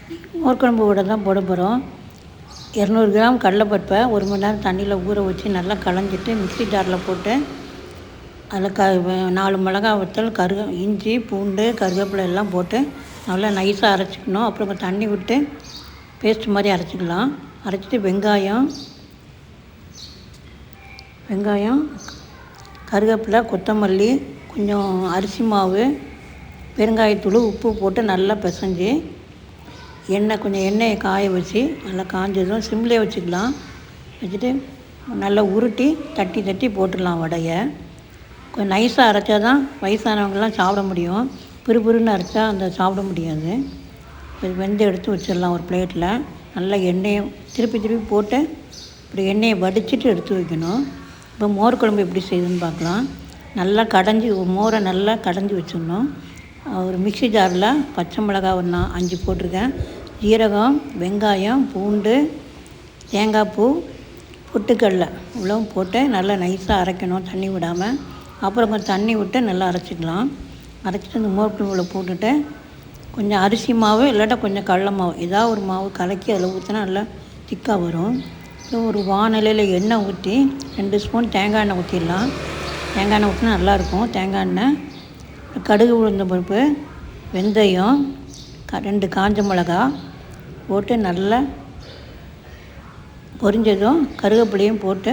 மோர் குழம்பு வடை தான் போட போகிறோம். 200 கிராம் கடலைப்பருப்பை 1 மணி நேரம் தண்ணியில் ஊற வச்சு நல்லா களைஞ்சிட்டு மிக்ஸி ஜாரில் போட்டு அதில் 4 மிளகா வத்தல், இஞ்சி, பூண்டு, கருவேப்பிலை எல்லாம் போட்டு நல்லா நைஸாக அரைச்சிக்கணும். அப்புறம் தண்ணி விட்டு பேஸ்ட் மாதிரி அரைச்சிக்கலாம். அரைச்சிட்டு வெங்காயம், கருவேப்பிலை, கொத்தமல்லி, கொஞ்சம் அரிசி மாவு, பெருங்காயத்தூள், உப்பு போட்டு நல்லா பிசைஞ்சு கொஞ்சம் எண்ணெயை காய வச்சு நல்லா காஞ்சதும் சிம்லேயே வச்சுக்கலாம். வச்சுட்டு நல்லா உருட்டி தட்டி போட்டுடலாம் வடையை. கொஞ்சம் நைஸாக அரைச்சா தான் வயசானவங்களாம் சாப்பிட முடியும். பிறுபிறுன்னு அரைச்சா சாப்பிட முடியாது. வெந்து எடுத்து வச்சிடலாம் ஒரு பிளேட்டில். நல்லா எண்ணெயை திருப்பி போட்டு இப்படி எண்ணெயை வடிச்சிட்டு எடுத்து வைக்கணும். இப்போ மோர் குழம்பு எப்படி செய்யுதுன்னு பார்க்கலாம். நல்லா மோரை நல்லா கடைஞ்சி வச்சிடணும். ஒரு மிக்ஸி ஜாரில் பச்சை மிளகாய் 5 போட்டிருக்கேன். ஜீரகம், வெங்காயம், பூண்டு, தேங்காய் பூ, பொட்டுக்கடலை இவ்வளவும் போட்டு நல்லா நைஸாக அரைக்கணும் தண்ணி விடாமல். அப்புறம் கொஞ்சம் தண்ணி விட்டு நல்லா அரைச்சிக்கலாம். அரைச்சிட்டு இந்த மோர் குழம்புல போட்டுட்டு கொஞ்சம் அரிசி மாவு இல்லாட்டா கொஞ்சம் கடலை மாவு ஏதாவது ஒரு மாவு கலக்கி அதில் ஊற்றினா நல்லா திக்காக வரும். ஒரு வானிலையில் எண்ணெய் ஊற்றி 2 ஸ்பூன் தேங்காய் எண்ணெய் ஊற்றிடலாம். தேங்காய் எண்ணெய் ஊற்றினா நல்லாயிருக்கும். தேங்காய் எண்ணெய், கடுகு, உளுந்தம் பருப்பு, வெந்தயம், 2 காஞ்ச மிளகா போட்டு நல்லா பொரிஞ்சதும் கருவேப்பிலையும் போட்டு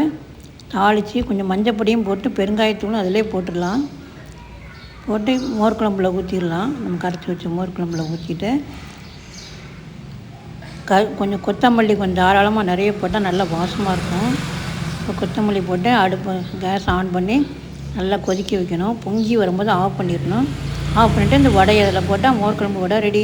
தாளித்து கொஞ்சம் மஞ்சப்பொடியும் போட்டு பெருங்காயத்தூளும் அதிலே போட்டுடலாம். போட்டு மோர் குழம்புல ஊற்றிடலாம். நம்ம கரைச்சி வச்ச மோர் குழம்புல ஊற்றிட்டு கொஞ்சம் கொத்தமல்லி கொஞ்சம் தாராளமாக நிறைய போட்டால் நல்லா வாசமாக இருக்கும். இப்போ கொத்தமல்லி போட்டு கேஸ் ஆன் பண்ணி நல்லா கொதிக்க வைக்கணும். பொங்கி வரும்போது ஆஃப் பண்ணிடணும். ஆஃப் பண்ணிவிட்டு இந்த வடையை அதில் போட்டால் மோர் குழம்பு வடை ரெடி.